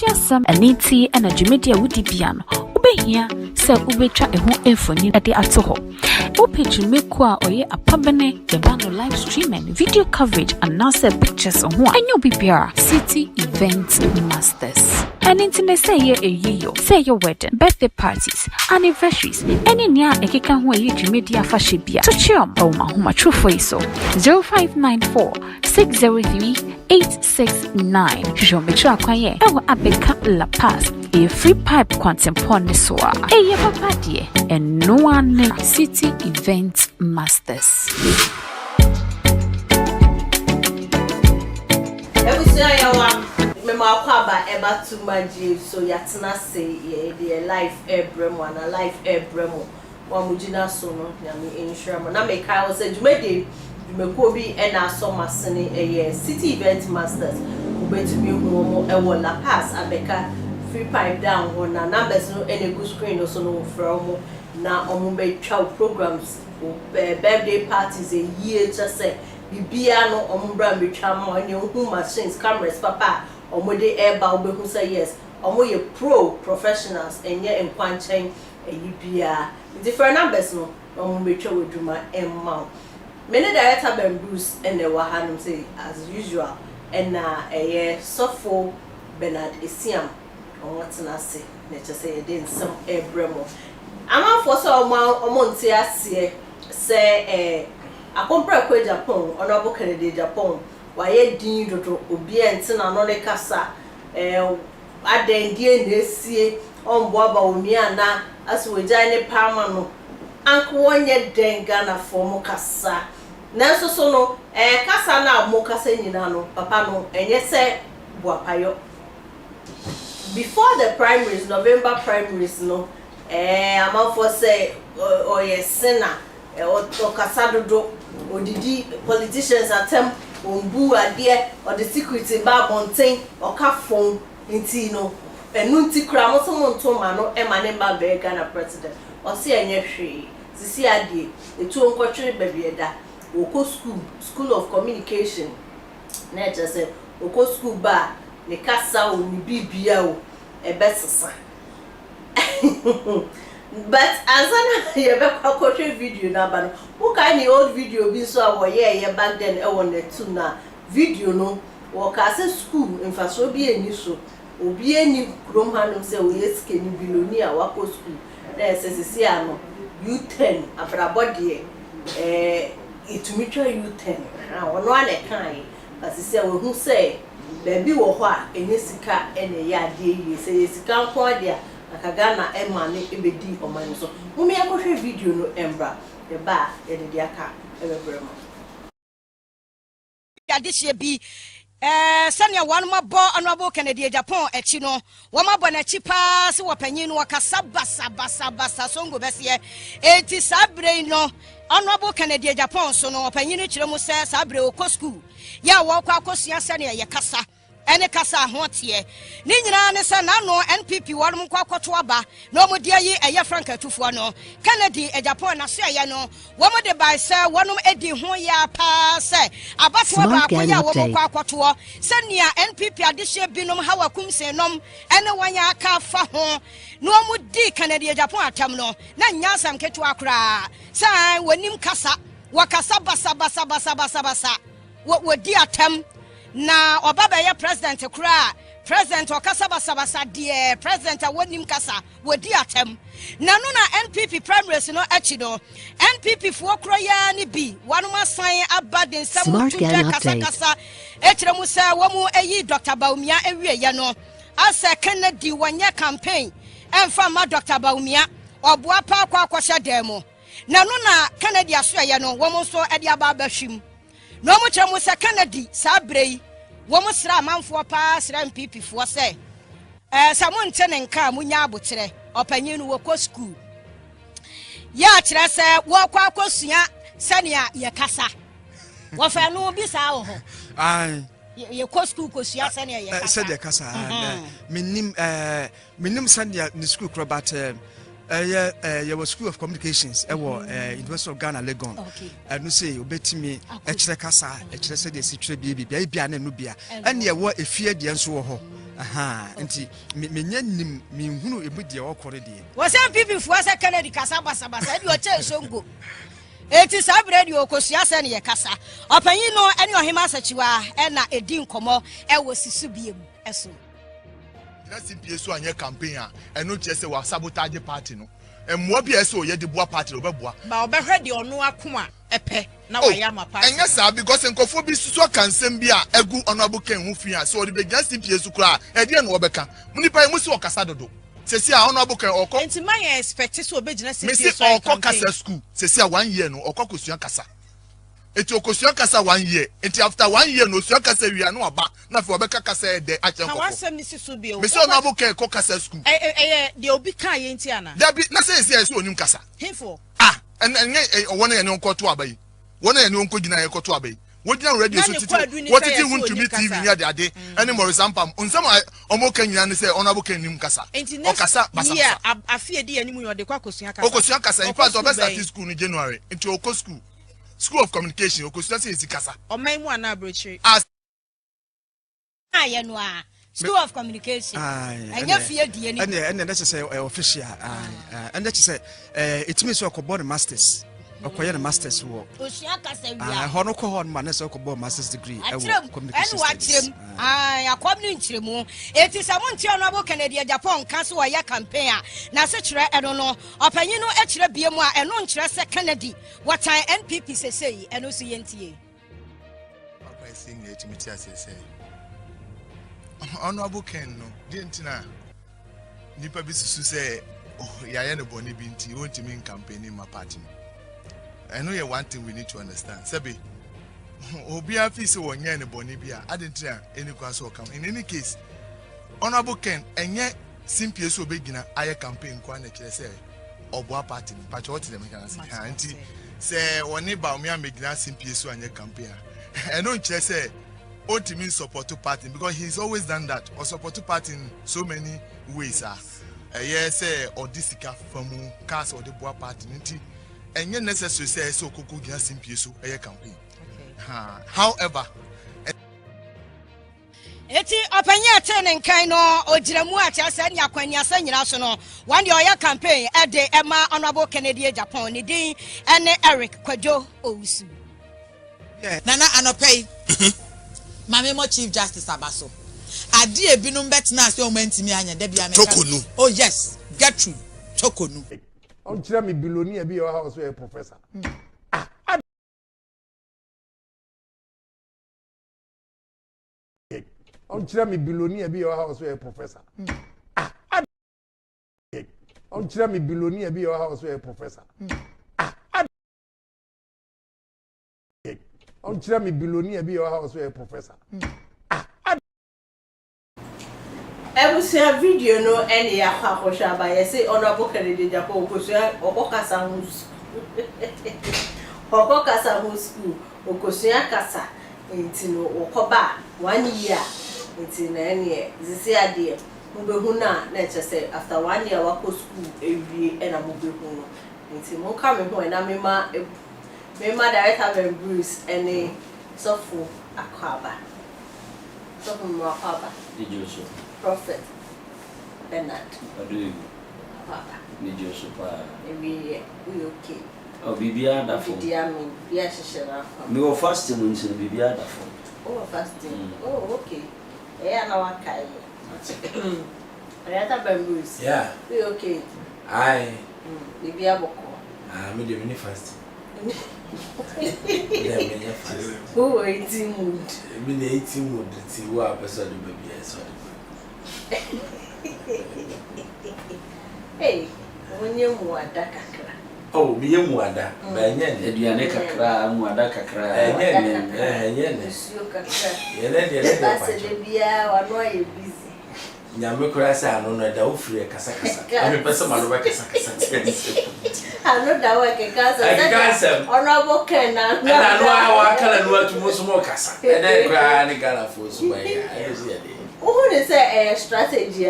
Achiasam aniti and a Jumedia woody piano. Ube here, sir Ubetra a home infony at the Atoho. Ope Jumekwa or ye a pabane, the band live streaming, video coverage, and now pictures on one. And you'll be City Event Masters. And internet say ye a year, say your wedding, birthday parties, anniversaries, any near a kikan who ye Jumedia Fashibia. To chum, oh my home, true for so 0594 603 869. Show me track quiet. I will abeka La Paz. A free pipe quantum soa. A papa dear, and no one City Event Masters. Mema kwaba eba too much so yatina say the life ebremo and a life ebremo wa mujina so no nyame enhwere na me kai wo say dwumade dwumako bi e na so masene City Event Masters ubetumi hu mo e wo La Paz abeka free pipe down ho na numbers no ene go screen no so no from na omo be twa programs birthday parties a year just say bibia no omo bra me twa mo ene hu machines cameras papa omo de eba obehu say yes omo ye professionals enye enkwanchen eyibia different numbers no omo be twa woduma emma many director Ben Bruce ene wa hanum say as usual and sofo Bernard Esiam omo tena se na che say dey nsem ebremo amafo so omo nte ase say akompra kwa Agyapong honorable Kennedy Agyapong waye din dodo obi ente na no le kasa adendie na esie ombo aba omi ana asweja ne pama no anko wonye denga na fomo kasa nanso so no kasa na mo kasa nyina no papa no enye se boapayo before the primaries November primaries no amafo say oyesena o kasa dodo odidi politicians attempt ombu ade or the security ba bonten or ka phone nti no enu nti kra mo so monto ma no e ma ne ba be Ghana president o se enye hwe sisi ade etu onkotwere babieda oko school of communication na just say oko school ba ne kasa o ni bibia o e besesa but azana ye be kwakotwe video na ba no who kind old video bi so awo ye back then e won the two na video no wo ka se school infrastructure bi eni so obi eni krom hanum se o yeske ni billionaire wako school na SSC ano U10 abrabode itumitwa U10 na wono ane kan asise wo hu se baby wo ho a enye sika ene ya ade yi se sika nko ade a akagana ema ne ebedi omani so mumi akohwe video no embra the ba ye de aka ebebremo ya this year be sanya one mabo honorable Kennedy Agyapong echi no wo mabo na chi pa se wo panyin no wakasa basa songo bese enti sabre no honorable Kennedy Agyapong so no panyin kire mu se sabre okọ school ya wo kwa akosua se ne ye kasa ene kasa ahotie ni nyina ne se na no NPP wonum kwa kwoto aba no mo de yi eye Frank Atufo no Kennedy Agyapong na so ye no wo mo de bai se wonum edi ho ya pa se abato ba ko ya wo mo kwa kwoto se nia NPP adehye binom hawakum se nom ene wanya aka fa ho no mo di Kennedy Agyapong atam no na nyasam ketu akra se wonim kasa wakasa basa wo di atam na obaba ya president kura president okasa basabasa die president awonim kasa wodi atem na no na NPP primaries no achi no NPP fo kura ya ni bi wanuma san abaden samu tuja kasa ekire mu sa wo mu eyi Dr. Baumia ewie ye no asa Kennedy wanya campaign emfa ma Dr. Baumia oboa pa akwa demo na no na Kennedy aso ye no wo mu so ede aba bahwim no mo kire mu se Kennedy sabrei wo mo sra manfo pa sra MPP fo se samu nte ne nka munya abotere opanyin no wo school ya kire se wo kwa akosua sania ye kasa wo fa no bi sa wo ho ai ye school kosua sania ye kasa se de kasa menim sania ni school kro but you was School of Communications University of Ghana Legon and you say obetimi echere kasa echere say the sitre bia na no bia and ye wo efie de nso ho nti menya nim me hunu ebu de okore de was some people for say Kennedy kasa basa basa e o che songo eti sabre de okosua se ne ye kasa opanyin no ene ohima asachiwa e na edi nkomo e wo sisu biem eso na simpie so anye campaign a eno che se wa sabotage party no emmo bia so ye de boa party no beboa ba obehwe de ono akoma epe na wa ya ma party enye sa because nkofo bi so kansem bi a egu honorable ken hu fi a so de be just simpie so kra e de no obeka munipa mu si okasa dodo sesi a honorable ken okọ enti man expect so obegina simpie so me se okọ kasa school sesi a 1 year no okọ kosua kasa eti okosua kasa 1 year enti after 1 year no osua kasa wi na oba na fe obeka kasa e de ache nkofo wasem ni sisu bi o me se honorable ken ko kasa school de obi kan ye enti ana da bi na se so onim kasa himfo and wona ye ne onko to abai wona ye ne onko gina ye ko to abai wodina radio so titi wotiti won to me tv nya de ade any more example onsam omo kan nyina ne se honorable ken nim kasa o kasa basa yeah afie di animu yo de kwa kosua kasa okosua kasa in fact obesa start school in January into oko school of communication okosua se ezi kasa o mai mu ana brochiri aye no a School of Communication anya fie die ni and that's say official and that's say it means we ko masters okoye na masters wo osua kasa wi hono ko hon ma na say ko masters degree communication studies akwam ni nchiremu eti samonti Honorable Kennedy Agyapong kanso wa ya campaign na se kire eno no opanyin no e kire bie mu a eno nkire se Kennedy watan NPP sesei eno so yentie papa sing it me tia sesei Honorable Ken no dientina nipa bi susu say ya ye no boni bi nti wonti min campaign in my party. I know one thing we need to understand. Sebi obi afi se wonye ne boni bi a adentia any kwaso come. In any case, Honorable Ken enye simpie so begina aye campaign kwa na kire say oboa party but what them can say anti say woni ba o me amegina simpie so anye campaign. I know kire say ultimate support to party because he's always done that or support to party in so many ways yes or disika from cars or the boa party and you necessary say so kuku gina simpie so a campaign however eti opanya tenen kan no ogiramu a cha sa nya kwani asa nyira so no one day oya campaign e de Emma Honorable Kennedy Agyapong ni din ene Eric Kwadwo Owusu nana anopei Mami mo Chief Justice Abaso. Adi ebinum betna se o mantimi anya da bia me. Chokonu. Oh yes, Gertrude Chokonu. On kira me billionaire bi your house where professor. On kira me billionaire bi your house where professor. On kira me billionaire bi your house where professor. On kira me billionaire bi your house where professor. Ebusia video no ene ya kwakosha ba yesi Honorable Kennedy Agyapong okosua okokasa hu okokasa hu school okosua kasa entino okoba 1 year entino ene zisi ade mubehu na chese after 1 year wako school ewie ena mubehu no entino mo ka me ho na mema director Bruce ene sofu akwaba sofu mo akwaba Nijoso Prophet Bernard Adu Papa Nijoso pa we okay o bibia da fo bibia me bia shishera me o fasting nso bibia da fo oh fasting oh okay na wakai Ayata Bambus yeah we okay ai bibia boko me dey mini fasting oh eating mood me dey eating mood ti wa person do baby so hey onye muada kakra oh me muada ba nya ne aduane kakra muada kakra nya ne sio kakra ye le de pa se de bia wa no ye busy nyame kura se anu no da ofure kasa ame pese ma no ba kasa anu da wa ke kasa Honorable Ken na no wa kala no atumo so mo kasa e de kura ni gala fo so ba ya e so ya de who they say strategy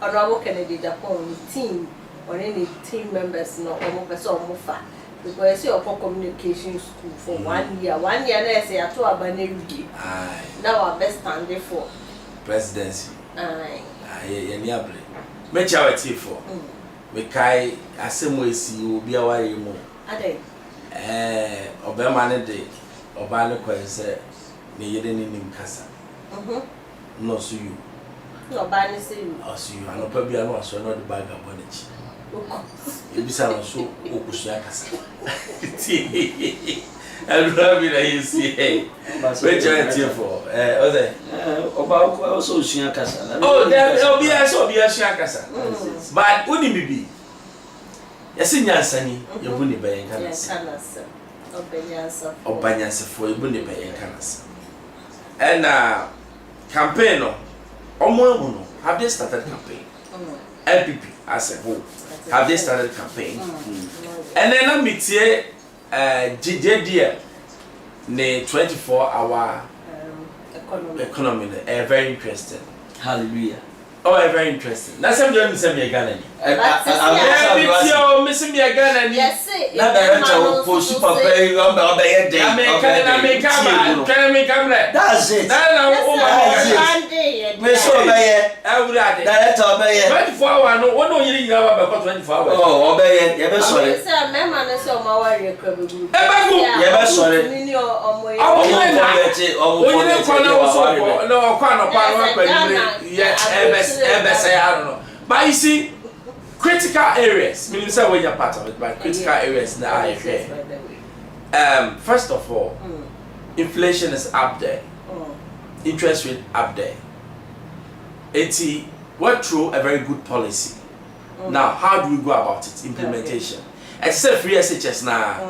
Honorable Kennedy Agyapong team or any team members no omo person omo fa because you for communication school for 1 year na say ato abane wi now our best stand for presidency aye ye ni able me charity for me kai asemo esi obi aware mu ade obema ne de oba ne kwense ne yede ne nim kasa no so you no ba ne say you asu you anopa bia no aso no de bag abonechi ebisa no so okusu akasa ti alura bi na yesi we charity for oze oba also osu akasa oh there obi asu akasa but uni bibi yesi nyansani yebu ne bayen kanasa obanyansa for yebu ne bayen kanasa and campaign no omo have they started campaign LPP as a whole have they started campaign and then I meet here JDL ne 24-hour economy very interesting. Hallelujah. Oh, very interesting. That's something you say me Ghana. Missing me Ghana. Yes, na director for super pay obey day. Can me come there. That's it. Sunday. Me so obey. Every Director obey. 24 hours no one you need about 24 hours. Oh, obey. You be sorry. Say me man say o ma worry krabu. You be sorry. Ni omo ye. Omo ye kwa so no kwa no kwa yeah I don't know. But you see, critical areas, meaning say when you're part of it, but critical areas that are here. First of all, inflation is up there. Interest rate up there. We're through a very good policy. Now, how do we go about it? Implementation. Except free SHS now,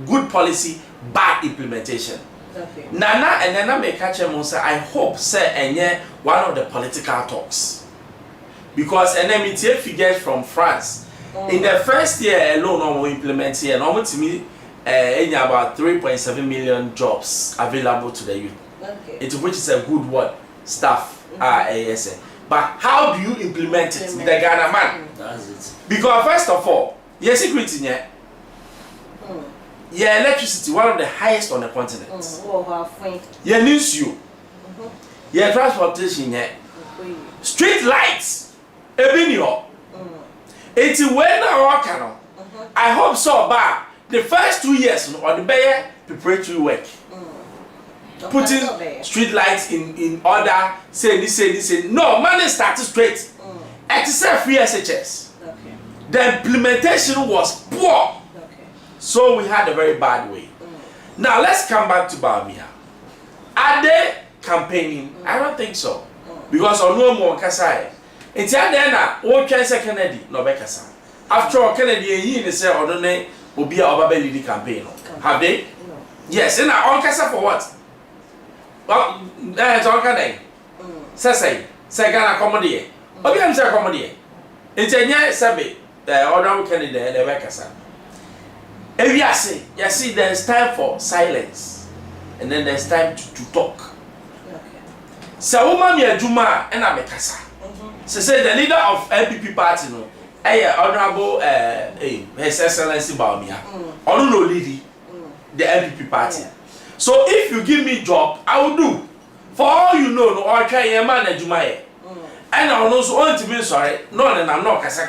good policy, bad implementation. Nana and Nana may catch him say I hope say and one of the political talks because NMT figures from France in the first year alone we implement here and almost to me about 3.7 million jobs available to the youth. It which is a good word staff but how do you implement it with the Ghana man? That's it. Because first of all your security yeah, electricity one of the highest on the continent. Yeah, news you. Yeah, transportation. Yeah, street lights. Ebinio. It's when I I hope so. But the first 2 years on the Bayer preparatory work, putting street lights in order. Say no money started straight. Except free SHS. The implementation was poor. So we had a very bad way. Now let's come back to Bamia. Are they campaigning? I don't think so. Because on no more Kasai. It's Adena, what can say Kennedy, no Bekasa. After all, Kennedy, he say, or don't they will be our baby campaign. Have they? No. Yes, and on Kasa for what? Well, that's all can they say, Ghana comedy. But I'm saying comedy. It's a year, Sabi, the order Kennedy, the Bekasa. If you see, there's time for silence, and then there's time to talk. So, woman, me a Juma, and I'm a Kasa. So, say the leader of LPP party, no, Honorable His Excellency Baumia, or no lady, the LPP party. So, if you give me job, I will do. For all you know, no, I try a man and Juma. And I also want to be sorry, no, and I'm not Kasa.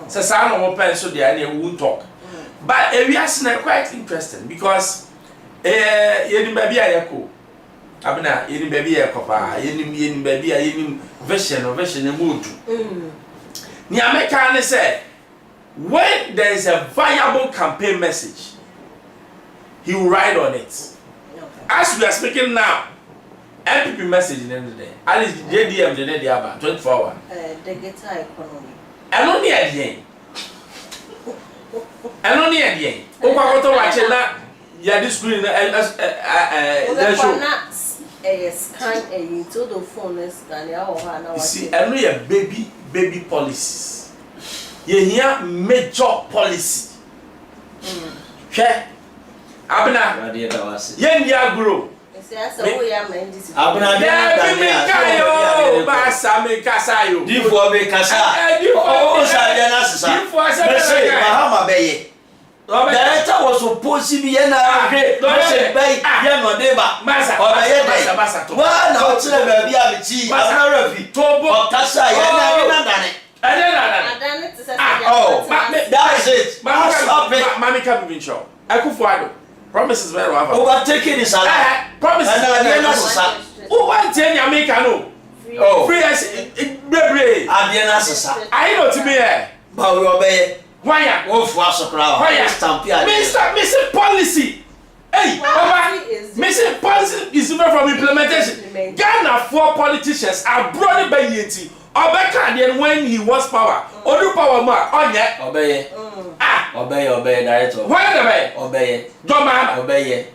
So, I don't want so they won't talk. But we are quite interesting because you baby ayako abena you baby ayako pa you baby you version mood ni America say when there is a viable campaign message he will ride on it. As we are speaking now MPP message in the end of the day at least JDM the day about 24 hours the guitar economy and only at the end. And only at the end. Watching that, yeah, this screen, scan into the phone, scan. See, I know your baby policies. You hear major policy. Okay, Abna, yeah, grow. Abna, Basa me kasayo. Divo me kasa. Oh, director was supposed to be na ahwe no se bai ye no dey ba obaye dey wa na o tire ba bi amiti abna rafi tobo okasa ye na dane Adane to say that's it Mami can be sure Akufuado promises very well overtaking is allowed promises na sasa who want to make no free as bebre adena sasa I know to me ba we obey why wo fu asokra why stamp ya Mr. Policy hey Baba Mr. Policy is different from implementation Ghana for politicians are brought by yeti Obeka then when he was power odu power ma onye obey obey director why obey Joma obey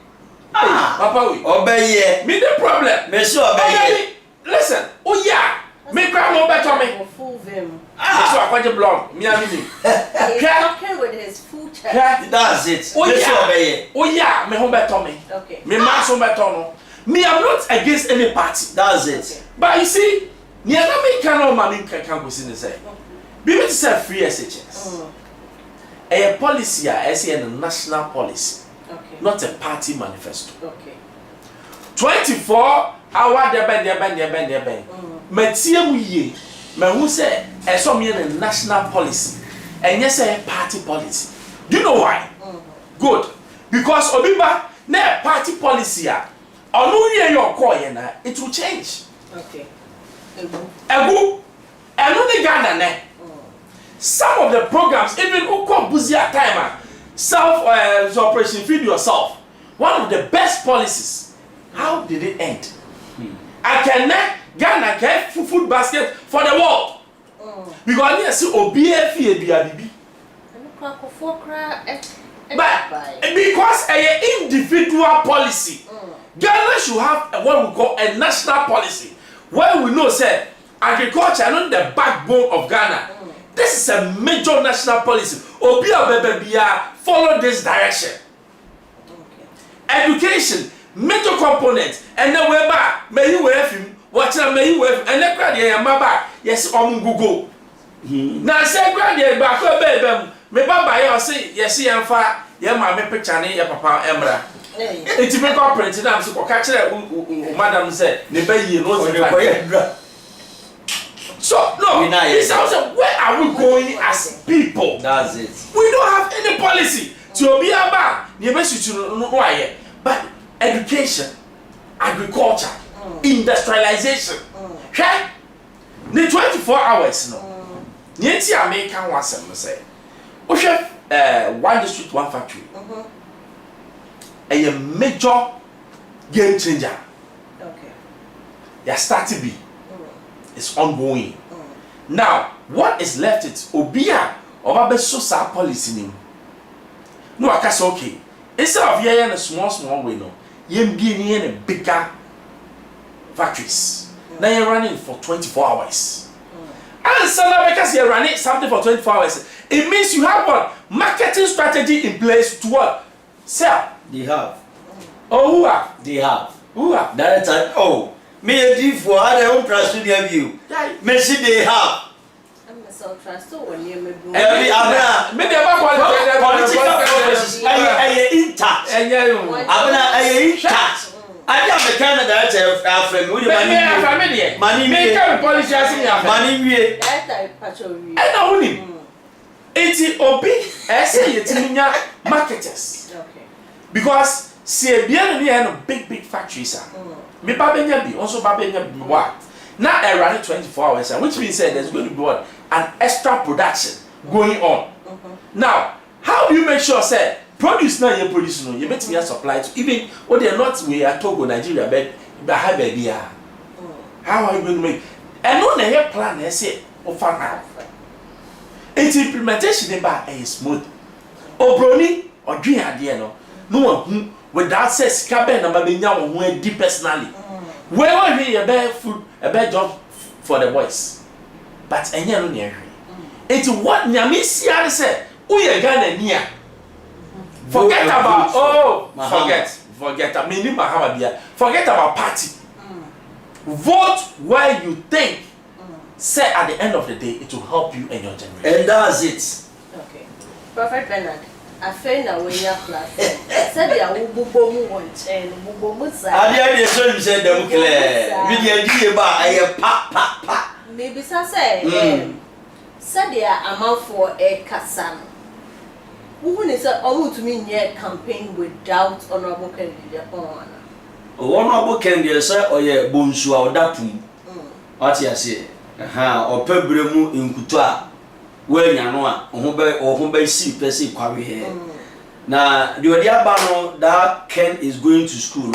Papa we obey me the problem me so obey listen oh yeah me cry no better me fool him. so akwaje blog me am ni He's talking with his full chest. that's it oh yeah me ho better me Okay. me man so better no me I'm not against any party that's it but you see ni na me kan no man kan go see say bibi to say free SHS a policy a national policy not a party manifesto Okay. 24 hour deben matie mu ye mahu say esom ye national policy and yes a party policy do you know why good because obiba na party policy a onu ye your call ye na it will change Okay. egu enu ni Ghana ne some of the programs even ukọ buzia time self operation feed yourself one of the best policies how did it end Ghana get food basket for the world because you see obi efie bia bibi but because a individual policy Ghana should have what we call a national policy where we know say agriculture is the backbone of Ghana. This is a major national policy. Obi Obebebia follow this direction. Education, major component, and then we're back. May you wear him, watch them, may you wear, and then grab your mama. Yes, on Google. Now say grab your back, baby. Me baba you say yes, you fa, your mammy picture, your papa Emra. It's a make up print. I'm so catch it. Madam said, the baby knows. So no, this also where are we going as people? That's it. We don't have any policy to be about the but education, agriculture, industrialization. Okay? The 24 hours no. Nieti American one say. We have one district, one factory. A major game changer. Okay. They are starting be. It's ongoing. Now, what is left is Obia or Babesosa policy name. No, I can okay. Instead of here in a small way, no, you're being in a bigger factories. Now you're running for 24 hours. And so now because you're running something for 24 hours, it means you have one marketing strategy in place to what? Sell. They have. Oh, who are? They have. Who are? That time. Oh. Me a for how they own trust to their view. Me see they have. I'm so trust so when you Every abna. Me dey about political process. Aye intact. Abna intact. I am the kind of that African. We money. Money me can policy as in Africa. Money we. That patcho we. And now we. Eti obi say yetiminya marketers. Okay. Because see bien no big factories are. Me babenya bi also babenya bi what now around 24 hours which means there's going to be what an extra production going on. Now how do you make sure say produce now you produce no you make me supply to even what they are not we are Togo Nigeria but high baby how are you going to make and no na plan I say offer now its implementation is smooth obroni or dream idea no one without say scaben number be nya won di personally where we a bear food a bear job for the boys but enye no near it what nyame sia say we Ghana nia forget about forget I mean forget about party vote where you think say at the end of the day it will help you and your generation and that's it. Okay. Prophet Bernard afei na wenya platform said ya wo bobo mu wonchen bobo mu sa ade dey so you say dem clear me dey die ba aye pa maybe say said ya amafo kasa no wo ni say omutumi nye campaign without honorable Kennedy Agyapong honorable Kennedy say oye bonsu a odatum what you say opebre mu nkuto a wanya no a ohun be si pese kwawe he na the odiaba no that Ken is going to school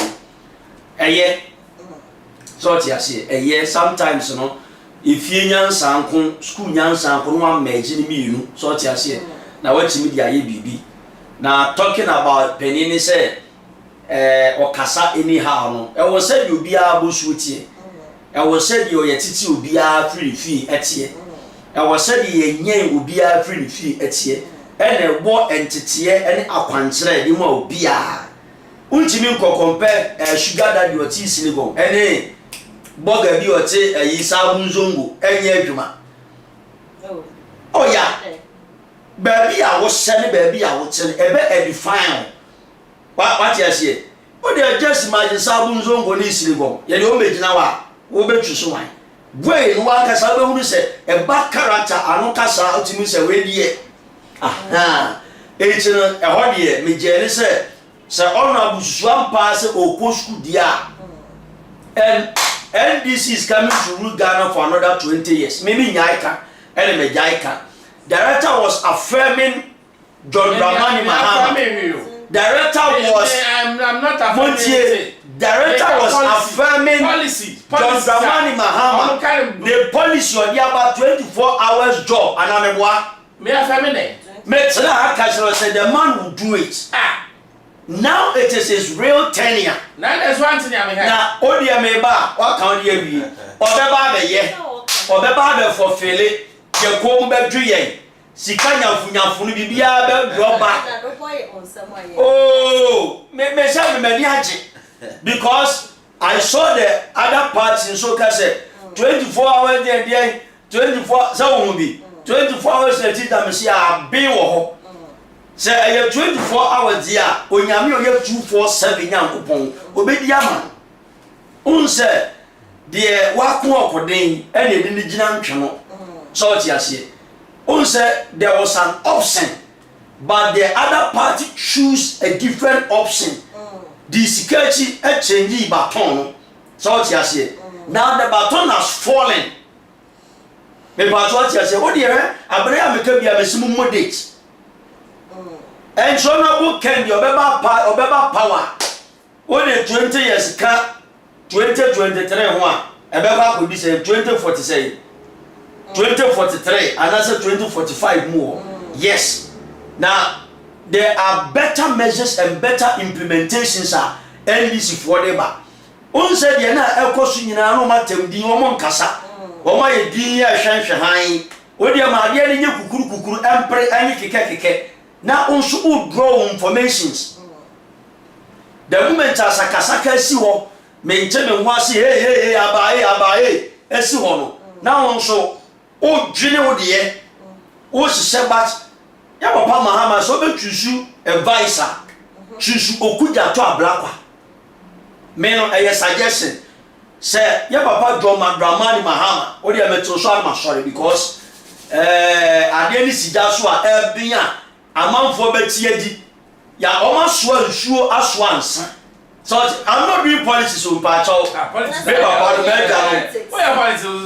so what you say sometimes no if you nyansa nko school nyansa nko no amaji ni mienu so what you say na watchimi dia ye bibi na talking about penini say okasa anyhow no e wo say obi a bosu tie e wo say di oyetiti obi a free etie e wo say di yenyen obi a free etie ene bo entete ene akwankere di mu obi a untimi nko compare sugar daddy oti sinigo ene boga bi oti ayi sabu nzongo enye adwuma oh yeah baby a wo sene baby a wo tene ebe edifine what you say o dey just imagine sabu nzongo ni sinigo ye de o megina wa wo betwu so wan boy no wan kasa be hunu se e ba character anu kasa otimi se we die echino e ho die me jere se ono abususu ampa se okosku dia and NDC is coming to rule Ghana for another 20 years maybe nyaika and me jaika director was affirming John Dramani Mahama director was I'm not affirming director was affirming policy John Dramani Mahama the policy on about 24 hours job and I'm me affirming me tell her said the man will do it now it is his real tenure now there's one thing I'm here now odia me ba what can you be obeba be ye obeba be fulfill ye ko be dwu ye sika nyafunyafu no bibia be droba oh me say me ni age because I saw the other parts in so say 24 hours there 24 so won be 24 hours that it me see a be wo ho say 24 hours there onyame oye 247 yankopon obedi ama unse de wakun okoden ene de ni gina ntweno so what you say unse there was an option but the other party choose a different option the security change baton so what you say now the baton has fallen me but what you say what there abere ameka bia mesimu moderate and so no can your obeba power only 20 years ka 2023 ho a ebeba ko bi say 2047 2043 and also 2045 more yes now there are better measures and better implementations are NDC for them on said ye na ekosu nyina no matem din wo mon kasa wo ma ye din ya hwenhwe han wo de ma de ne nye kukuru empre anyi keke na onso o draw informations the moment asakasaka si ho me nche me ho ase hey abaye esi ho no na onso o dwene wo de o hye bat ya papa Mahama so be twusu advisor twusu okuja to ablakwa me no eye suggestion say ya papa Dramani Mahama o de meto so am sorry because ade ni sija so a ebia amanfo betie di ya oma so nsuo aso ansa so I'm not doing politics so pacho politics I'm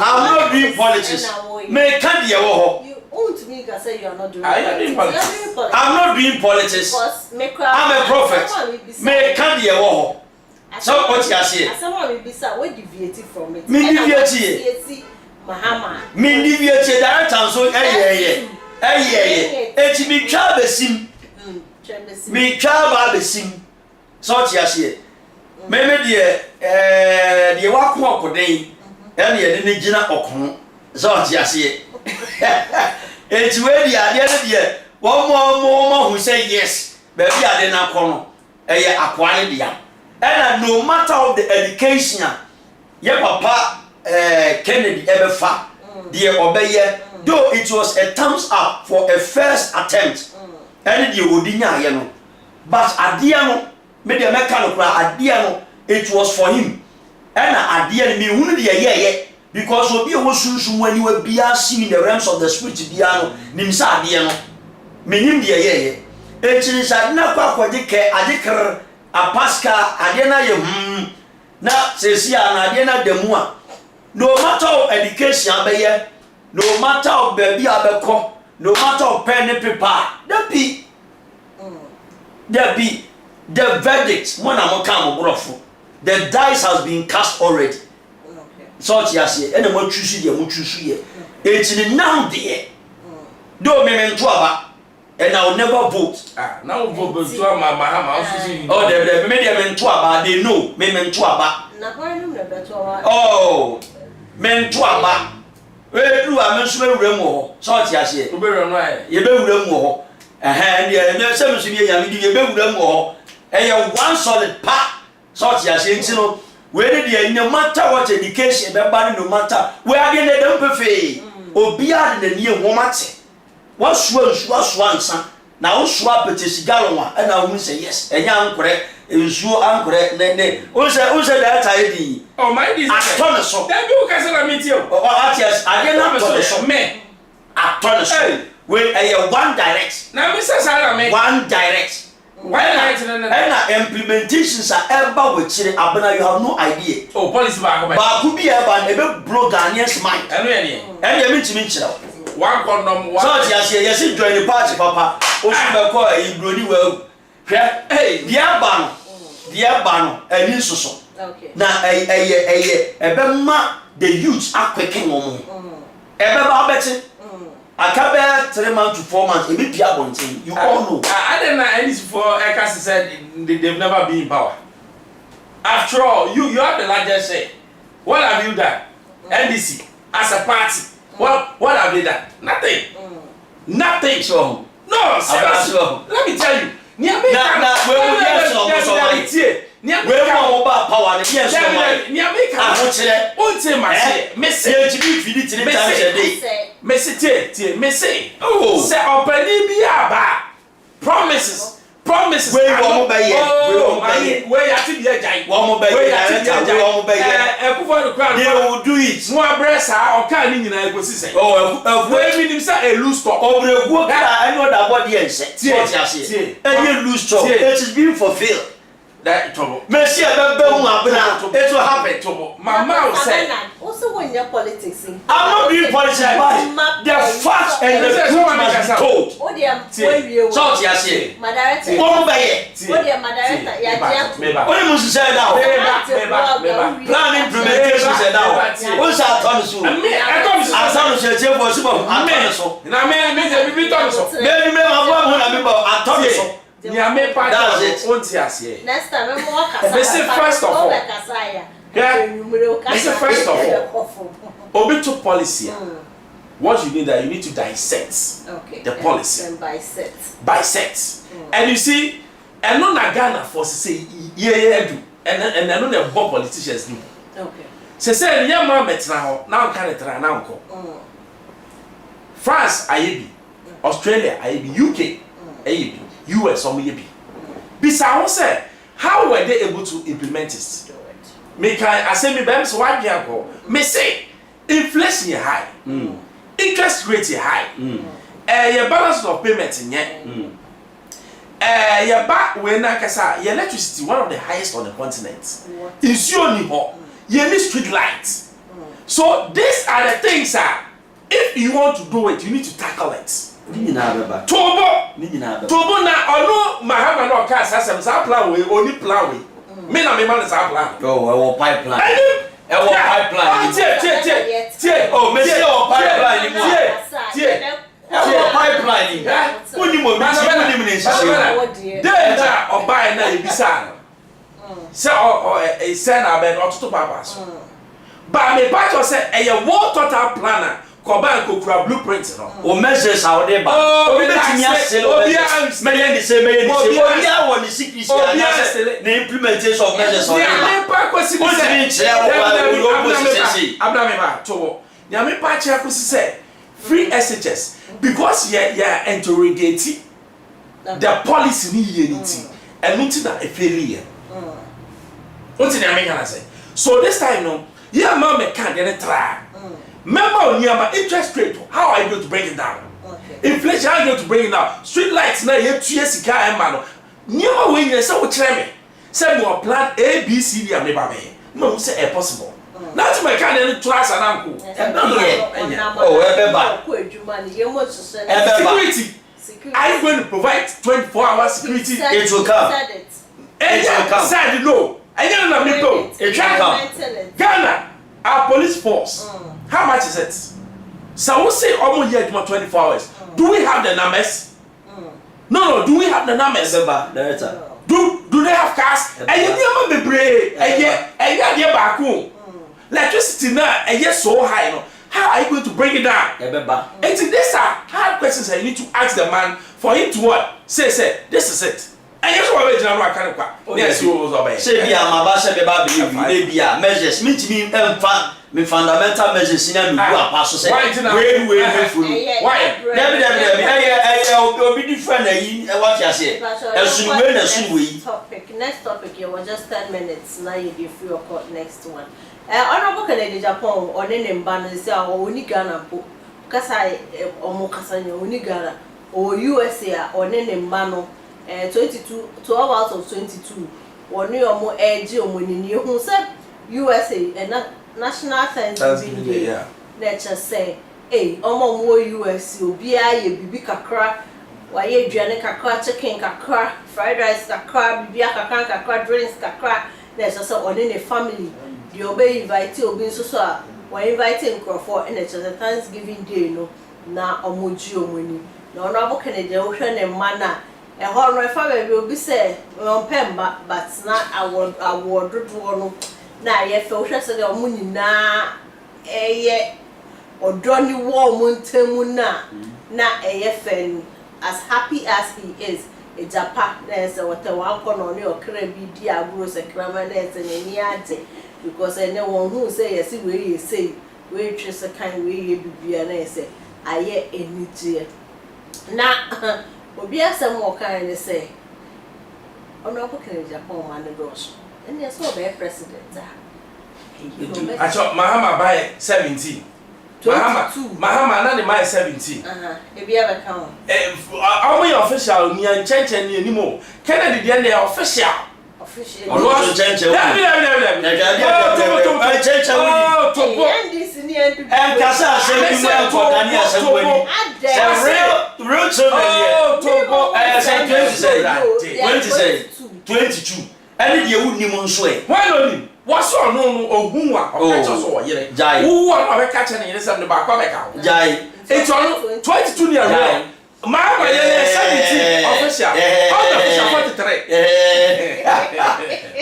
not doing politics me can dey wo ho to me can say you are not doing politics. I'm not doing politics. I'm a prophet. Me can dey wo ho so what you say someone will be say we deviate from it me deviate Mahama me deviate director so eti mi twa besim mi twa ba besim so what you say me de wakon okoden ene ye de gina okon so what you say eti we dia de wo mo who say yes baby ade na kono eye akwa ne dia and no matter of the education ye papa Kennedy ebefa the obeye though it was a thumbs up for a first attempt ɛne deɛ odi nyaayɛ no but adeɛ no me deɛ mɛka no koraa adeɛ no it was for him ɛna adeɛ no mehunu deɛ yɛyɛ because obi a wɔsunsun wani wa biara see in the realms of the spirit biara no nim sɛ adeɛ no menim deɛ yɛyɛ ekyiri sɛ na kɔ akɔgye kɛ agye kr apaska adeɛ na yɛ na sɛsi a na adeɛ na da mu a no matter of education abɛyɛ no matter of baabi abɛkɔ no matter of pen and paper there be the verdict mo na mo ka mo brofo the dice has been cast already so yes and mo choose there mo choose here it now there do me mento aba and I will never vote now vote to Mahama oh the me there mento aba they know me mento aba na kwa no me beto aba oh mento aba we do amenso ewura mu ho so yes here we be run right ye be wura mu ho and me say me so be yam di ye be wura mu ho one solid pa so yes here ntino we dey no matter what education be ba no matter we are dey dem pefe obi a dey na nie ho mate wasuo ansa na wasuo apetesi galon a na hu say yes enya ankore nsuo ankore ne o say that ID oh my this atone so dem bi o kase na meet you atias ade na atone so me atone so we one direct na me say say na me one direct and implementations are ever with chire abana you have no idea oh policy ba ku bi e ba e be blow Ghanaians mind eno ye ne and ye mitimi chire one condom one so yes join the party papa o su be ko e broni wa hwe dia ba no ani soso okay na e be ma the youth akweken wo mo e be ba beti akabe 3 months to 4 months e be pia bontin you all know I don't know any for Ekas said they've never been in power after all you have the largest say what have you done NDC as a party what have they done nothing so no seriously let me tell you na we will get so we mo ba power ne yes so ni America ahokyere onte ma se me se ye jibi fidi 3 times a day me se tie me se se opani bi aba promises we wo mo ba ye we ya ti bi ajai wo mo ba ye we wo mo ba ye ekufo no kra they will do it no abresa o ka ni nyina egosi se we minim sa a loose talk obregu kra any other body en se tie any loose talk it is being fulfilled that trouble mercy abebe hu abena it will happen trouble mama say also when your politics I'm not doing politics but the facts and the truth must be told o dia so yes here my director wo ba ye o dia my director ya dia only must say that plan implementation say that o say atone so atone so je bo so atone so na me je bibi tone so me ma bo hu na me bo atone so ni ame pa that's it onti ase next time me mo kasa first of all first of all obi to policy what you need that you need to dissect the policy and bisect and you see and no na Ghana for say ye do and no na bo politicians do say ye ma metra ho na kan tra na nko France ayebi Australia ayebi UK ayebi US or maybe. Besides, say, how were they able to implement it? Make I say me bems why go. Me say inflation is high, interest rate is high, your balance of payment in yet, your back when I can your electricity one of the highest on the continent. Is your niveau, you need street lights. So these are the things that if you want to do it, you need to tackle it. Tobo na ono Mahama no ka asasem sa plan we oni plan we me na me man sa plan oh we pipeline pipeline tie oh me say pipeline ni tie pipeline ni oni mo me ni nsi danger obai na ebisa se e se na be ototo papa so ba me pa to say e war total planner Koban kokura blueprint no o measures how they ba o be timi asele obi me ni say obi a won ni secrecy na implementation of measures on them pa ko si say abna me ba to ya me pa che ko si say free SHS because ya interrogate the policy ni unity and unity na a failure unity na make say so this time no yeah man me can get try remember on your interest rate how are you going to bring it down inflation how are you going to bring it down street lights na you 2 years sika e ma no nyama we nyɛ sɛ wo kyerɛ me sɛ mo plan A B C D am ne ba me no say a possible na ti me kan ne trust ananko security are you going to provide 24 hours security it will come said no and na me go it will come Ghana our police force how much is it so we say almost here 24 hours do we have the numbers no do we have the numbers do they have cars and you never be brave and yeah back home electricity now and yes so high no how are you going to bring it down and these are hard questions and you need to ask the man for him to what say this is it and yes what we general kind of yes you was obey say be am ba say be ba believe be a measures me me fundamental measures in am do apaso say we follow why obi different na yi what you say esunu na sunu we next topic you was just 10 minutes now you dey free your court next one honorable Kennedy Agyapong on ne mba no say oni Ghana po kasa omo kasa nya oni Ghana o USA on ne mba no 12 out of 22 oni omo eji omo ni hu say USA National Thanksgiving Day nature say omo mo USA obi aye bibi kakra wa ye aduane kakra chicken kakra fried rice kakra bibi kakra drinks kakra nature say on ne family the obey invite obi so a we invite nkrofo nature Thanksgiving Day no na omoji omoni na honorable Kennedy wo hwe ne man na ho no fa ba bi obi say on pemba but na award do no na ye fe wo hwe se de omuni na eye odoni wo mu ntemu na eye fe as happy as he is Japan na say what one corner no okra bi di agro se krama na say ni ade because ene won hu say yes we say we twe se kan we ye bibia na say aye enije na obi asem wo kan ne say honorable Kennedy Agyapong man dos and yes so be president acho mahama by 17 mahama na the my 17 e be ebe kan how many official ni anchenchen ni animo Kennedy dey official Ọlọ́run jẹ́njẹ́ Mama yeah 17 official unofficial 43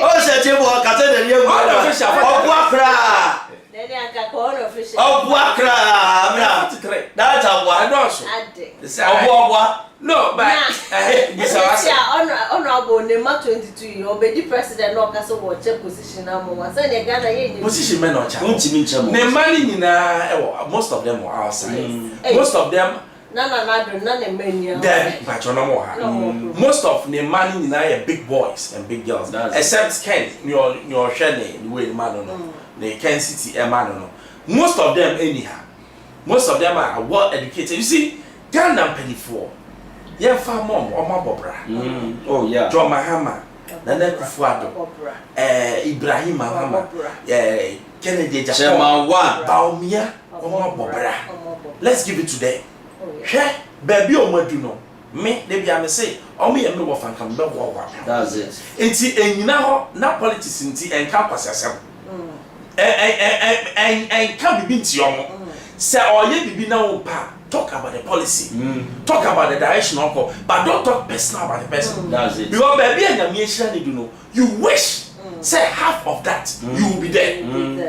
oh say tebo ka te de ye unofficial obuakra then aka ko unofficial obuakra amra 43 that abua adonso obua no but honorable ne ma 22 you obedi president no ka so wo check position na mo wa say ne Ghana ye position men no cha untimi nchamo ne mani nyina most of them were outside most of them most of the money in are big boys and big girls except Ken your Shane the way the man no the Ken City man no most of them anyhow most of them are well educated you see Ghana penifo yeah far mom or my bobra oh yeah John Mahama Nana Kufuado Ibrahim Mahama Kennedy Agyapong Baumia or my bobra let's give it to them baby o madu no me dey be am say o me yem no wo fanka be wo wa that's it enti enyina ho na politics enti enka kwasasem enka bibi nti o mo say oye bibi na wo pa talk about the policy talk about the direction of but don't talk personal about the person that's it because baby anyame ehira ne du no you wish say half of that you will be there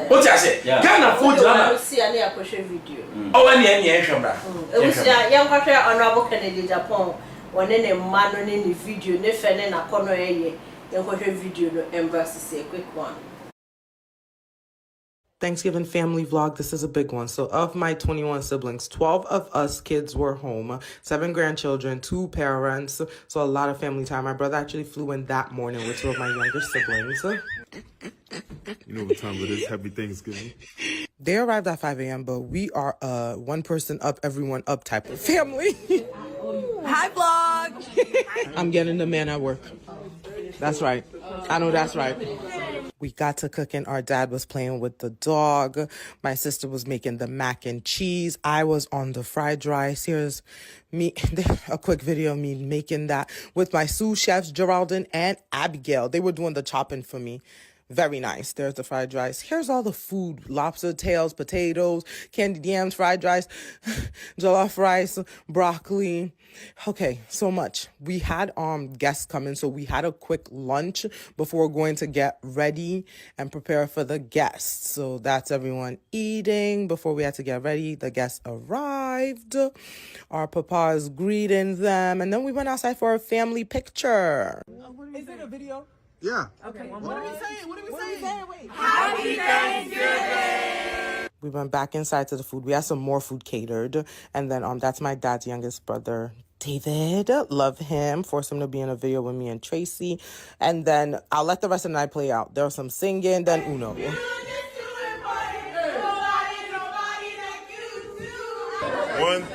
what you say Ghana for Ghana see ani akoshe video oh any ehwebra ebusia yan kwahwe honorable Kennedy Agyapong wone ne mma no ne video ne fe ne na kono eye yan kwahwe video no embassy say quick one Thanksgiving family vlog. This is a big one. So of my 21 siblings, 12 of us kids were home, 7 grandchildren, 2 parents. So a lot of family time. My brother actually flew in that morning with 2 of my younger siblings. You know what time it is. Happy Thanksgiving. They arrived at 5 a.m., but we are a one person up, everyone up type of family. Hi, vlog. I'm getting the man at work. That's right. I know that's right. We got to cooking. Our dad was playing with the dog. My sister was making the mac and cheese. I was on the fried rice. Here's me, a quick video of me making that with my sous chefs, Geraldine and Abigail. They were doing the chopping for me. Very nice. There's the fried rice. Here's all the food. Lobster tails, potatoes, candied yams, fried rice, jollof rice, broccoli. Okay, so much. We had guests coming, so we had a quick lunch before going to get ready and prepare for the guests. So that's everyone eating. Before we had to get ready, the guests arrived. Our papa is greeting them, and then we went outside for a family picture. Is it a video? Yeah. Okay. What are we saying? What are we saying? Wait. Happy Thanksgiving! We went back inside to the food. We had some more food catered. And then that's my dad's youngest brother, David. Love him. Forced him to be in a video with me and Tracy. And then I'll let the rest of the night play out. There was some singing, then Uno. 1,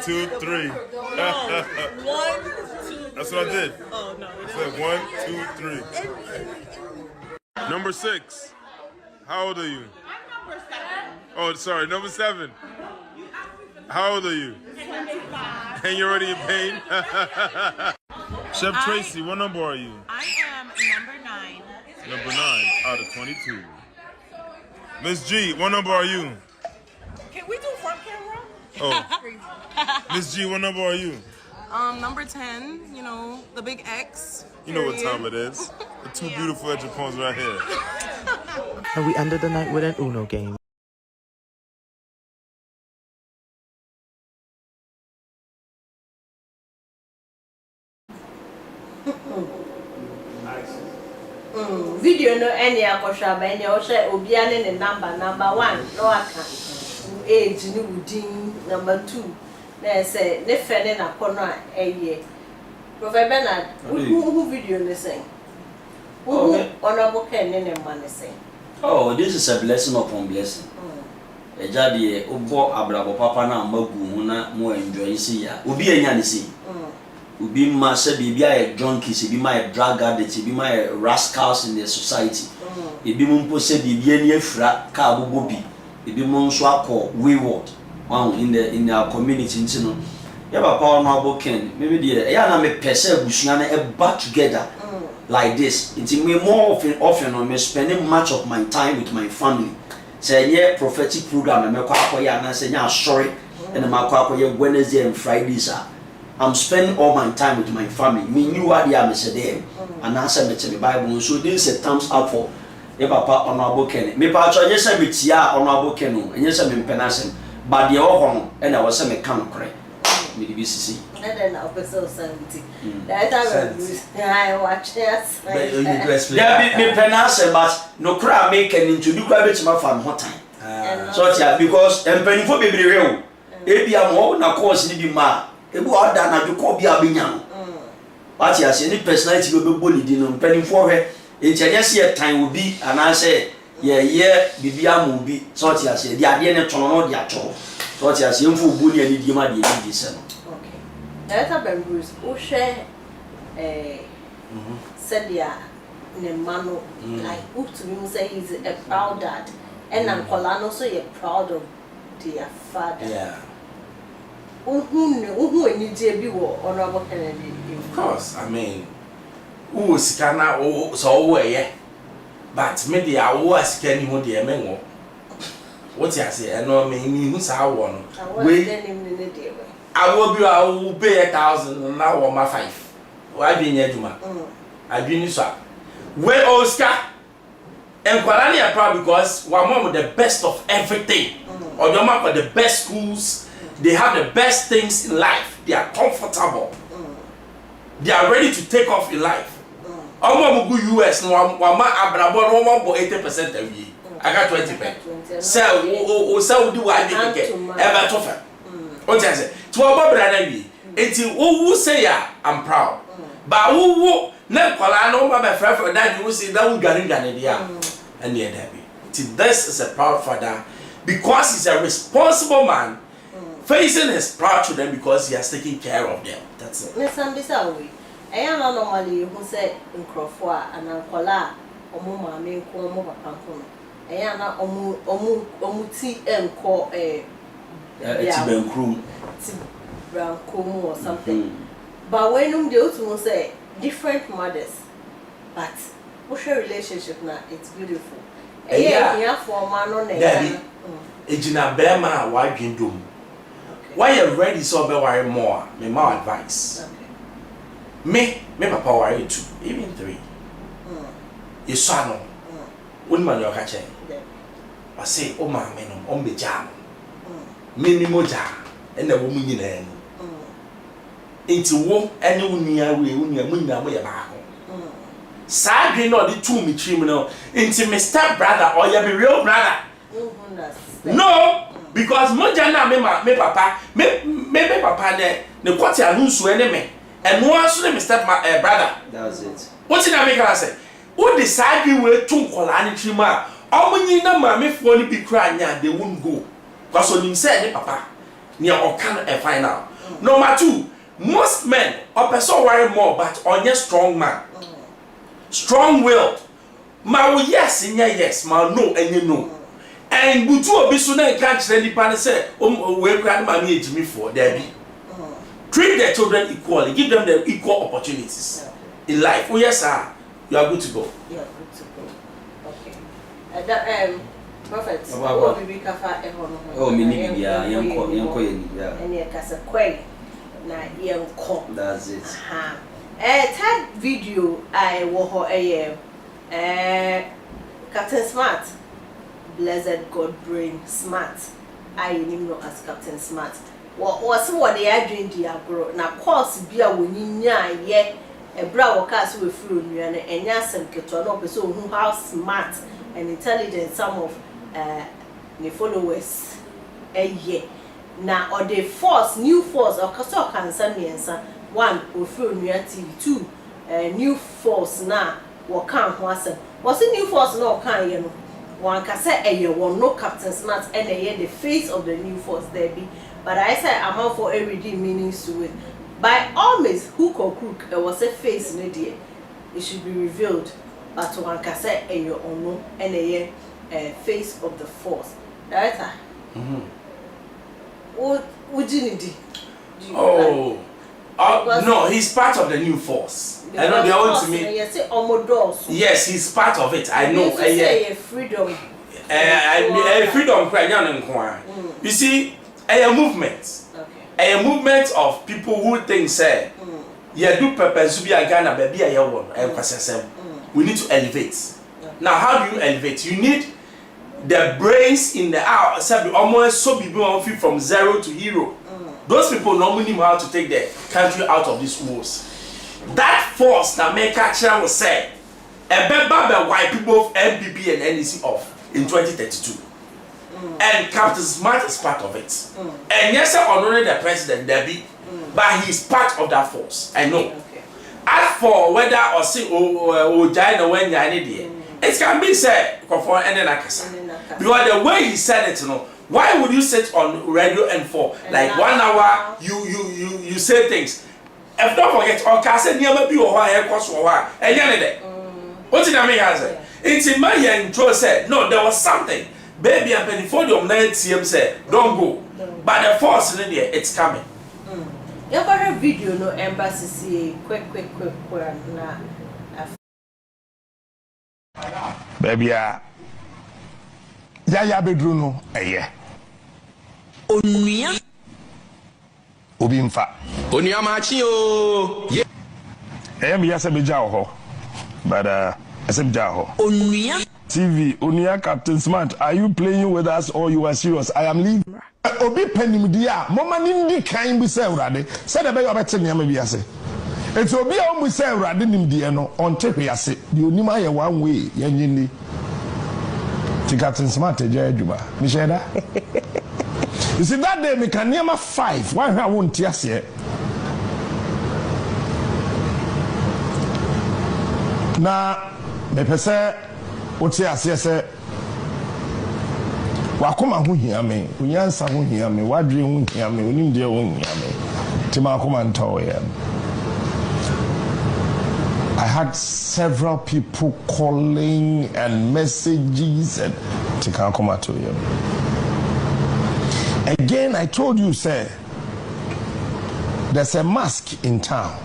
2, 3. 1, 2. That's what I did. Oh, no. I said 1, 2, 3. Number 6. How old are you? I'm number 7. Oh, sorry, number 7. How old are you? 25. And you're already in pain? Chef Tracy, what number are you? I am number 9. Number 9 out of 22. Miss G, what number are you? Can we do front camera? Oh. Miss G, what number are you? Number 10, you know, the big X. You know what time it is. The 2 beautiful Agyapongs right here. And we ended the night with an Uno game. Video no any akosha ba any o share obia ne number 1 no aka age ni wudin number 2 na say ne fe ne na kono a eye Prophet Bernard who video ne say who honorable ken ne man say oh this is a blessing upon blessing ejade obo abrabo papa na magu hu na mo enjoy see ya obi enya ne see Ubi ma se bibi a junkies, ebi ma drug addicts, ebi ma rascals in the society. Ebi mo mpo se bibi eni efra ka abobo bi. Ebi mo nso akọ wayward. Wow, in our community ntino. Ya papa honorable Ken, maybe the ya na me pese abusua na e back together like this. Nti me more often on me spending much of my time with my family. Say ye prophetic program me kwa akoya na say nya sorry and ma kwa akoya Wednesday and Fridays are. I'm spending all my time with my family. Me knew what they are said them. And answer me to the Bible. So this is a thumbs up for your papa honorable Ken. Me pa cho yes be tia honorable Ken no. Yes me penasem. But the ho and I was say me kan kore. Me the BCC. And then I person sanity. That I watch yes. Yeah me penasem but no cry make an introduce kwa be my fam hot time. So tia because empanifo bebre we o. Ebia mo na course ni bi ma ebu order na dweko bia benya what you say ni personality we be boli di no mpanimfo hwe enchanye se time obi ana say ye bibia mo bi so what you say di ade ne tono no di acho so what you say mfu boli ani di ma di di se no okay that Ben Bruce o share said ya ne mano like up to me say he's a proud dad and Ankola so you're proud of their father. Yeah. Who need to be honorable Kennedy? Of course, I mean, who is Kana so way, but maybe I was Kenny who dear men. What you say, I know me, who's our one. I will pay 1,000 and now on my 5. Why be near Juma? I've been so. Where Oscar and Kwarani are proud because one mom with the best of everything, or your mom with the best schools. They have the best things in life. They are comfortable. They are ready to take off in life. I'm going to go US. I'm 80% every year. I got 20 pen. Sell o sell do I make it. Ever tougher. What I say? To our brother we. Enti who say ya I'm proud. But who na kwala no ma be frɛ for that you say that we gari dia. And yeah that be. This is a proud father because he's a responsible man. Facing his proud children because he has taken care of them. That's it. Listen, this way. I am not normally who said in Crawford and Ancola, Omuma, main corn, Pampo. I am not Omuti and call a Tiban crew or something. But when the ultimate say different mothers, but what's your relationship now? It's beautiful. Yeah, for man on a Ejina Bema, why can do? Why you ready so be worry more? Me more advice. Me papa worry 2, even 3. You saw no. One man you catch. I say, oh my man, on be jam. Me moja, and the woman in the into wo any unia we unia munya mo ya ba ho. Sadly no the 2 me trim no into my step brother or you be real brother. No. Because moja na me papa me papa ne kwati anunsu ene me eno aso ne step brother. That's it. What in America say? Who decide we were too kola ni trima omunyi na ma me fo ni bi kra nya they won't go because onim say ne papa near okan e final. Number 2, most men or person worry more but onye strong man. Strong will. Ma yes in yes, ma no and no. And butu obi so na catch the nipa say we grant mommy ejimi for there be. Treat their children equally, give them the equal opportunities in life. Oh yes sir, you are good to go. You are good to go. Okay. Prophet. Oh bibi kafa ehono. Oh mini bibia yenko ye bibia. Ene kasa kwai na yenko. That's it. Third video I wo ho Captain Smart. Blessed God brain smart. I know as Captain Smart. What they are doing the agro. Now course be a winning ye a brow cast with fruit and yasem keto no person who how smart and intelligent some of the followers ye. Now or the new force or castle cancer me answer 1 or fruit TV 2 new force now what can't was a new force no can you know. One can say one no Captain Smart and the face of the new force there be. But I say I'm out for everyday meanings to it. By all means, hook or crook, there was a face in it. It should be revealed. But one can say no and a face of the force. Director. What would you need? Oh. No, he's part of the new force. I know they want to me. Yes, he's part of it. I know. Freedom. Freedom. You see, a movement. A movement of people who think say, yeah, do purpose to be a Ghana baby. We need to elevate. Now, how do you elevate? You need the brains in the hour. Almost so people from 0 to hero. Those people normally know how to take the country out of these wars. That force that make Kachira will say, a better white people of MPP and NEC off in 2032. And Captain Smart is part of it. And yes, I'm honoring the president, Debbie, but he's part of that force. I know. As for whether or say, China when you need it can be said, because the way he said it, you know. Why would you sit on radio and for like 1 hour you say things? If don't forget, or can say near be or why cost for why and yanade. What did I mean? Answer? It's in my intro said, no, there was something. Baby and penny for your 9 CM said, don't go. But the force in there, it's coming. You got a video no embassy see quick na. Baby ya bedru no eye. Onuya Obi mfa. Onuya machi o. Me ya se beja ho. But se beja ho. Onuya TV, Onuya Captain Smart, are you playing with us or you are serious? I am leaving. Obi penim dia, mama ndi kan bi se urade. Se de be yo bete nyama bi ase. Enti obi a omu se urade nim die no, on chepe ase. Di onim aye one way, yanyini. Captain Smart Juba. Michelle. You see that day me can name 5. Why I won't yes yet. Na me pese oti ase se wakoma ho hia me unyansa ho hia me wadwe ho hia me onimde ho hia me tima akoma ntoye. I had several people calling and messages and tika akoma to you. Again, I told you, sir, there's a mask in town.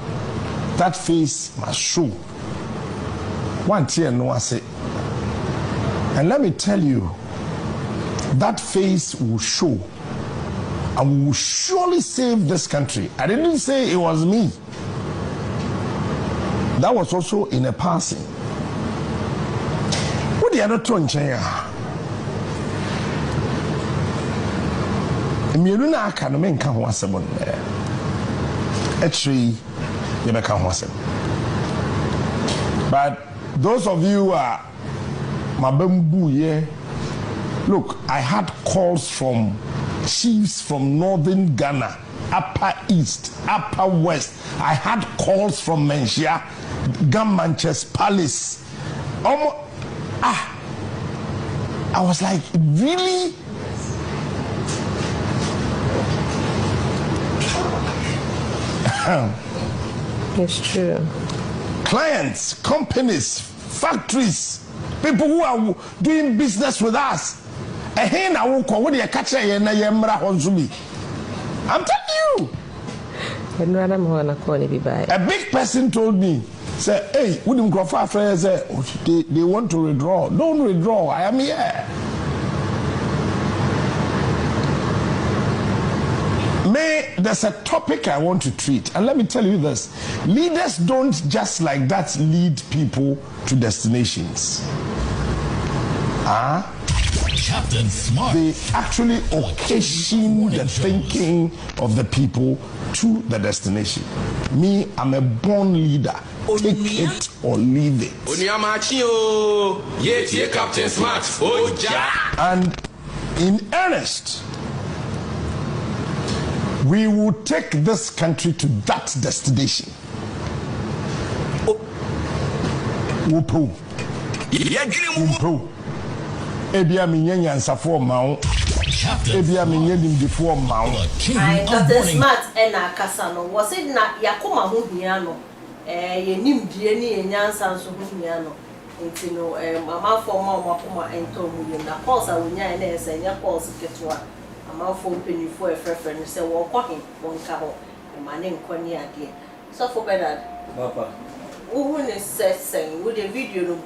That face must show. One tear no I say. And let me tell you, that face will show and will surely save this country. I didn't say it was me. That was also in a passing. What the other two Miruna aka no menka ho asem no actually you make ho asem. But those of you are mabambu ye, look, I had calls from chiefs from northern Ghana, upper east, upper west. I had calls from Menchia, Gammanches Palace. I was like, really? It's true. Clients, companies, factories, people who are doing business with us. I'm telling you. A big person told me, say, hey, they want to withdraw. Don't withdraw. I am here. There's a topic I want to treat, and let me tell you this: leaders don't just like that lead people to destinations. Captain Smart. They actually occasion the thinking of the people to the destination. Me, I'm a born leader. Take it or leave it. Captain Smart. And in earnest, we will take this country to that destination. Wupo. Ebia minyanya nsafo mawo. Ebia minyedim difo mawo. Captain Smart na kasa no was it na yakoma ho hia no yenim die ni yenyansa nso ho hia no nti no mama for ma makoma ento mu ye na course a wonya na ese nya course ketwa mama for penifo efrefe no se wo kɔ he wonka ho ma ne nkoni ade so for better papa wo ne sesen wo the video no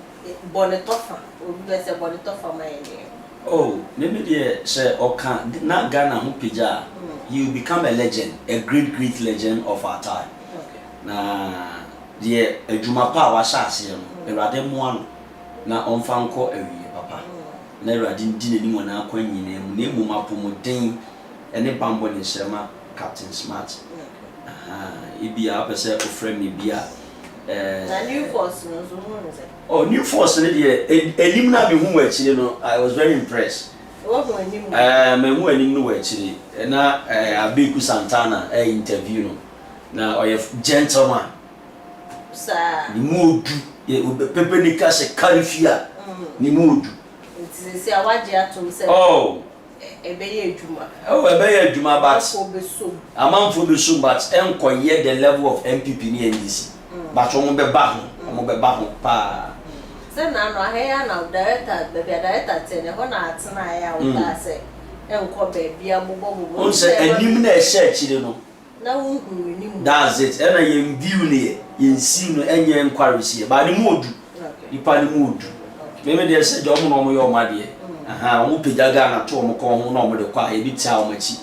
bonetofa o be se bonetofa ma ye. Oh, maybe the say Oka na Ghana who pija, you become a legend, a great legend of our time. Okay. Na the Jumapa was asking, a radem one na on fanco every papa. Never didn't anyone now coin name Mumapumotin, and a bamboo in Sema, Captain Smart. It be up as a friend me be a new force. Oh, new force elimina me hu actually no I was very impressed. What do you mean? Me hu anim no actually na Abeku Santana interview no na oye gentleman Sir ni modu pepe ni ka se karifia ni modu nti se awaje atom se oh ebeye adwuma ebeye adwuma but amanfo be so but enkoye the level of MPP ni NDC but won be ba ho pa say na no ahia na director tene ho na atena ya wo ta se enko ba bia bobo on say anim na e share chire no na wo hu anim that's it and I view ne yen see no enye enquiry see ba ni modu ipa ni modu me dey say jo mo no mo yo ma de mo pejaga na to mo ko ho no mo de kwa e bi tia o machi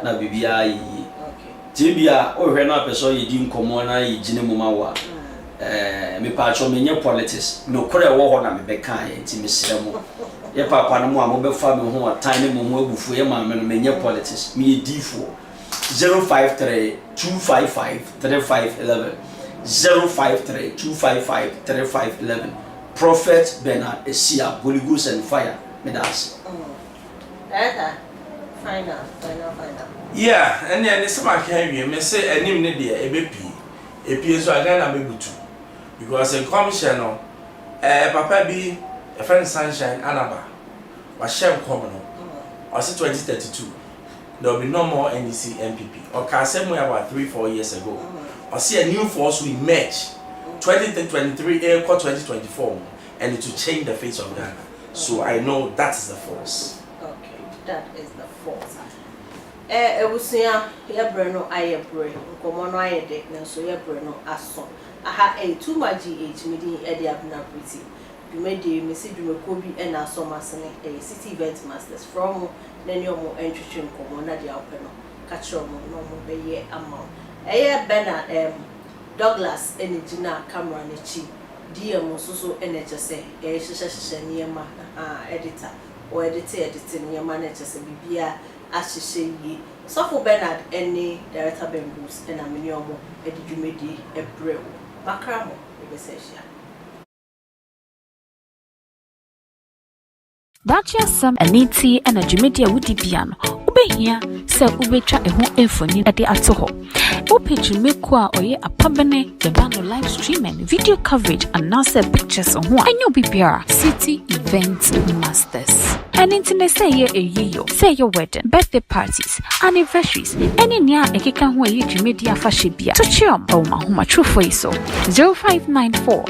na bibia yi tibia o hwe na peso yi di nkomo na yi gine mo ma wa me pa cho me nye politics no kore wo ho na me be kan e ti me sire mo ye papa no mo a mo be fa me ho atan ne mo mo abufu ye ma me no me nye politics me ye D4 053 255 3511 053 255 3511 Prophet Bernard Esia Holy Ghost and Fire me das final. Yeah, and then some I can hear me say, and even the ABP, a so I can't be to because a commissioner, Papa be a friend Sunshine, Annaba, was share common, or 2032. There will be no more NDC MPP, or Kasem about 3-4 years ago, or see a new force we merge 2023, 2024, and it will change the face of Ghana. So I know that is the force. Okay, that is the force. Ebusia ya breno aye bre nkomo no aye de nso ya breno aso aha too much GH meeting e de abna pretty dumedi mesi dumeko bi na aso masene city event masters from nani omo entwetwe nkomo na de apeno ka kire omo no mo beye ama Bernard Douglas enigina camera na chi DM so ene chese hyehyehye niema editor o edit niema na chese bibia ahyehyɛ yi Sofo Bernard any director Bembus and Aminiomo edidwumedi ebrel makramo ebesehia Dacia Sam Aniti Energy Media Wudibian Ubehia se ubetwa eho emfoni ade ato ho Opage meko a oye apabene yebano live streaming video coverage and nasa pictures on ho anyo bibia city event masters and internet say ye eyiyo say your wedding birthday parties anniversaries any nia ekeka ho aye dwumedi afa hye bia to chiom o ma ho ma true for iso 0594